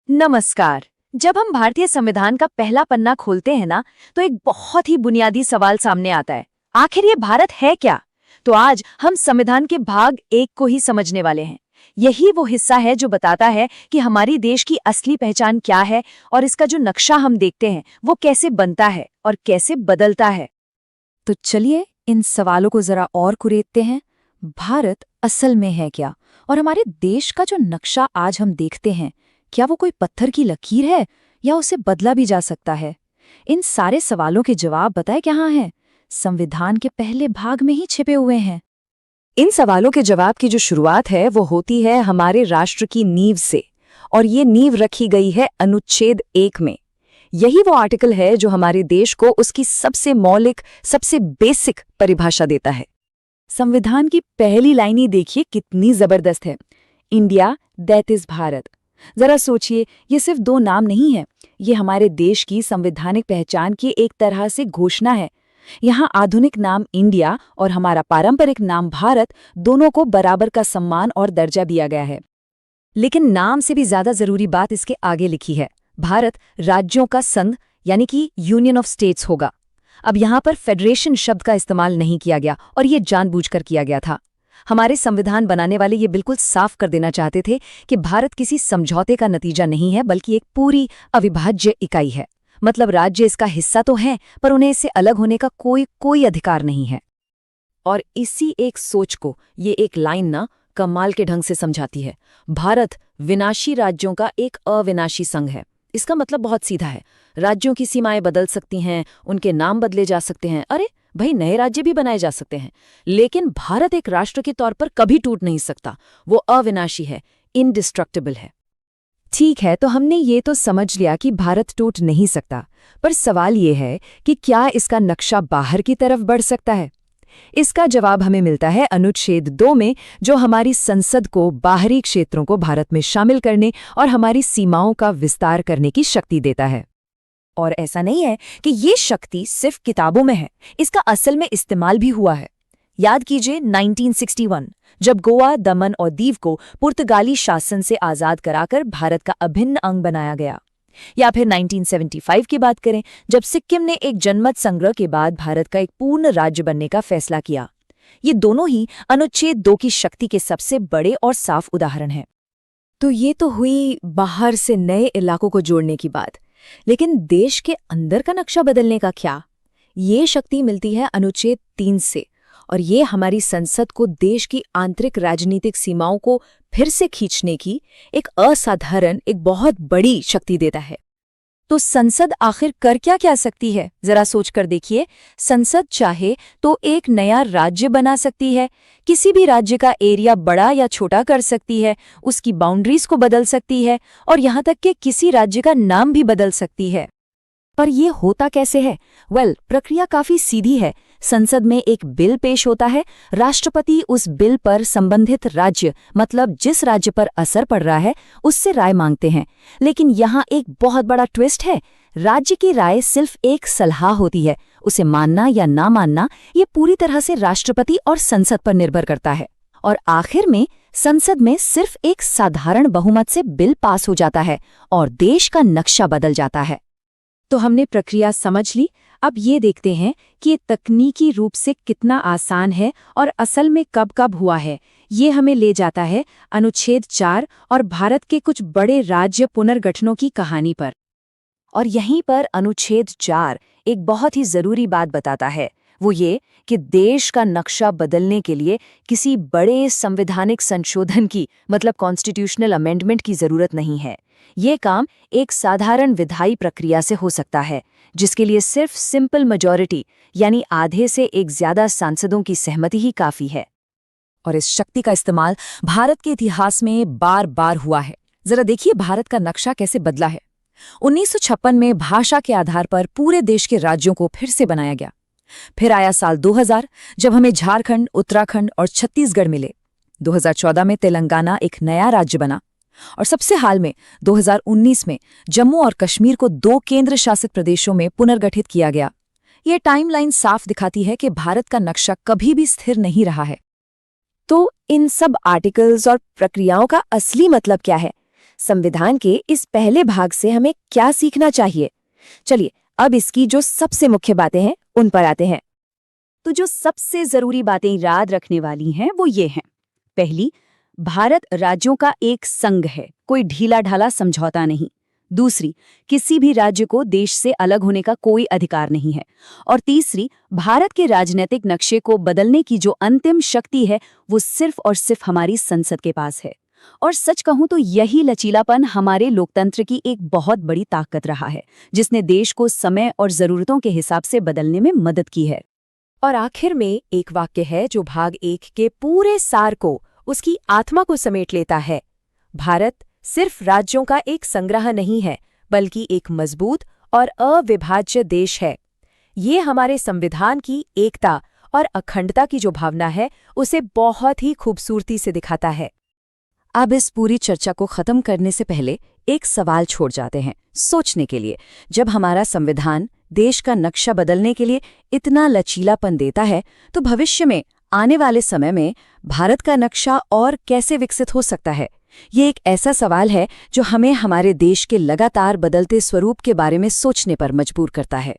नमस्कार। जब हम भारतीय संविधान का पहला पन्ना खोलते हैं ना, तो एक बहुत ही बुनियादी सवाल सामने आता है। आखिर ये भारत है क्या? तो आज हम संविधान के भाग 1 को ही समझने वाले हैं। यही वो हिस्सा है जो बताता है कि हमारी देश की असली पहचान क्या है और इसका जो नक्शा हम देखते हैं वो कैसे बनता है और कैसे बदलता है। तो चलिए इन सवालों को जरा और कुरेदते हैं। भारत असल में है क्या? और हमारे देश का जो नक्शा आज हम देखते हैं, क्या वो कोई पत्थर की लकीर है या उसे बदला भी जा सकता है? इन सारे सवालों के जवाब बताए कहाँ हैं? संविधान के पहले भाग में ही छिपे हुए हैं। इन सवालों के जवाब की जो शुरुआत है वो होती है हमारे राष्ट्र की नींव से, और ये नींव रखी गई है अनुच्छेद 1 में। यही वो आर्टिकल है जो हमारे देश को उसकी सबसे मौलिक, सबसे बेसिक परिभाषा देता है। संविधान की पहली लाइन ही देखिए कितनी जबरदस्त है। India that is Bharat. जरा सोचिए, ये सिर्फ दो नाम नहीं है, ये हमारे देश की संवैधानिक पहचान की एक तरह से घोषणा है। यहाँ आधुनिक नाम इंडिया और हमारा पारंपरिक नाम भारत, दोनों को बराबर का सम्मान और दर्जा दिया गया है। लेकिन नाम से भी ज्यादा जरूरी बात इसके आगे लिखी है। भारत राज्यों का संघ यानी कि यूनियन ऑफ स्टेट्स होगा। अब यहाँ पर फेडरेशन शब्द का इस्तेमाल नहीं किया गया, और ये जानबूझकर किया गया था। हमारे संविधान बनाने वाले ये बिल्कुल साफ कर देना चाहते थे कि भारत किसी समझौते का नतीजा नहीं है, बल्कि एक पूरी अविभाज्य इकाई है। मतलब राज्य इसका हिस्सा तो हैं, पर उन्हें इससे अलग होने का कोई अधिकार नहीं है। और इसी एक सोच को ये एक लाइन ना कमाल के ढंग से समझाती है। भारत विनाशी राज्यों का एक अविनाशी संघ है। इसका मतलब बहुत सीधा है। राज्यों की सीमाएं बदल सकती हैं, उनके नाम बदले जा सकते हैं, अरे भाई नए राज्य भी बनाए जा सकते हैं, लेकिन भारत एक राष्ट्र के तौर पर कभी टूट नहीं सकता। वो अविनाशी है, इनडिस्ट्रक्टिबल है। ठीक है, तो हमने ये तो समझ लिया कि भारत टूट नहीं सकता, पर सवाल ये है कि क्या इसका नक्शा बाहर की तरफ बढ़ सकता है? इसका जवाब हमें मिलता है अनुच्छेद 2 में, जो हमारी संसद को बाहरी क्षेत्रों को भारत में शामिल करने और हमारी सीमाओं का विस्तार करने की शक्ति देता है। और ऐसा नहीं है कि ये शक्ति सिर्फ किताबों में है, इसका असल में इस्तेमाल भी हुआ है। याद कीजिए 1961, जब गोवा, दमन और दीव को पुर्तगाली शासन से आज़ाद कराकर भारत का अभिन्न अंग बनाया गया। या फिर 1975 की बात करें, जब सिक्किम ने एक जनमत संग्रह के बाद भारत का एक पूर्ण राज्य बनने का फैसला किया। ये दोनों ही अनुच्छेद 2 की शक्ति के सबसे बड़े और साफ उदाहरण हैं। तो ये तो हुई बाहर से नए इलाकों को जोड़ने की बात, लेकिन देश के अंदर का नक्शा बदलने का क्या? ये शक्ति मिलती है अनुच्छेद 3 से, और ये हमारी संसद को देश की आंतरिक राजनीतिक सीमाओं को फिर से खींचने की एक असाधारण, एक बहुत बड़ी शक्ति देता है। तो संसद आखिर कर क्या सकती है? जरा सोच कर देखिए। संसद चाहे तो एक नया राज्य बना सकती है, किसी भी राज्य का एरिया बड़ा या छोटा कर सकती है, उसकी बाउंड्रीज को बदल सकती है, और यहाँ तक कि किसी राज्य का नाम भी बदल सकती है। पर यह होता कैसे है? प्रक्रिया काफी सीधी है। संसद में एक बिल पेश होता है, राष्ट्रपति उस बिल पर संबंधित राज्य, मतलब जिस राज्य पर असर पड़ रहा है, उससे राय मांगते हैं। लेकिन यहाँ एक बहुत बड़ा ट्विस्ट है। राज्य की राय सिर्फ एक सलाह होती है, उसे मानना या ना मानना ये पूरी तरह से राष्ट्रपति और संसद पर निर्भर करता है। और आखिर में संसद में सिर्फ एक साधारण बहुमत से बिल पास हो जाता है और देश का नक्शा बदल जाता है। तो हमने प्रक्रिया समझ ली। अब ये देखते हैं कि ये तकनीकी रूप से कितना आसान है और असल में कब कब हुआ है। ये हमें ले जाता है अनुच्छेद 4 और भारत के कुछ बड़े राज्य पुनर्गठनों की कहानी पर। और यहीं पर अनुच्छेद 4 एक बहुत ही जरूरी बात बताता है, वो ये कि देश का नक्शा बदलने के लिए किसी बड़े संवैधानिक संशोधन की, मतलब कॉन्स्टिट्यूशनल अमेंडमेंट की जरूरत नहीं है। ये काम एक साधारण विधायी प्रक्रिया से हो सकता है, जिसके लिए सिर्फ सिंपल मेजॉरिटी यानी आधे से एक ज्यादा सांसदों की सहमति ही काफी है। और इस शक्ति का इस्तेमाल भारत के इतिहास में बार बार हुआ है। जरा देखिए भारत का नक्शा कैसे बदला है। 1956 में भाषा के आधार पर पूरे देश के राज्यों को फिर से बनाया गया। फिर आया साल 2000, जब हमें झारखंड, उत्तराखंड और छत्तीसगढ़ मिले। 2014 में तेलंगाना एक नया राज्य बना, और सबसे हाल में 2019 में जम्मू और कश्मीर को 2 केंद्र शासित प्रदेशों में पुनर्गठित किया गया। ये टाइमलाइन साफ दिखाती है कि भारत का नक्शा कभी भी स्थिर नहीं रहा है। तो इन सब आर्टिकल्स और प्रक्रियाओं का असली मतलब क्या है? संविधान के इस पहले भाग से हमें क्या सीखना चाहिए? चलिए अब इसकी जो सबसे मुख्य बातें हैं उन पर आते हैं। तो जो सबसे जरूरी बातें याद रखने वाली हैं वो ये हैं। पहली, भारत राज्यों का एक संघ है, कोई ढीला ढाला समझौता नहीं। दूसरी, किसी भी राज्य को देश से अलग होने का कोई अधिकार नहीं है। और तीसरी, भारत के राजनीतिक नक्शे को बदलने की जो अंतिम शक्ति है वो सिर्फ और सिर्फ हमारी संसद के पास है। और सच कहूं तो यही लचीलापन हमारे लोकतंत्र की एक बहुत बड़ी ताकत रहा है, जिसने देश को समय और जरूरतों के हिसाब से बदलने में मदद की है। और आखिर में एक वाक्य है जो भाग 1 के पूरे सार को, उसकी आत्मा को समेट लेता है। भारत सिर्फ राज्यों का एक संग्रह नहीं है, बल्कि एक मजबूत और अविभाज्य देश है। ये हमारे संविधान की एकता और अखंडता की जो भावना है, उसे बहुत ही खूबसूरती से दिखाता है। अब इस पूरी चर्चा को खत्म करने से पहले एक सवाल छोड़ जाते हैं सोचने के लिए। जब हमारा संविधान देश का नक्शा बदलने के लिए इतना लचीलापन देता है, तो भविष्य में आने वाले समय में भारत का नक्शा और कैसे विकसित हो सकता है? ये एक ऐसा सवाल है जो हमें हमारे देश के लगातार बदलते स्वरूप के बारे में सोचने पर मजबूर करता है।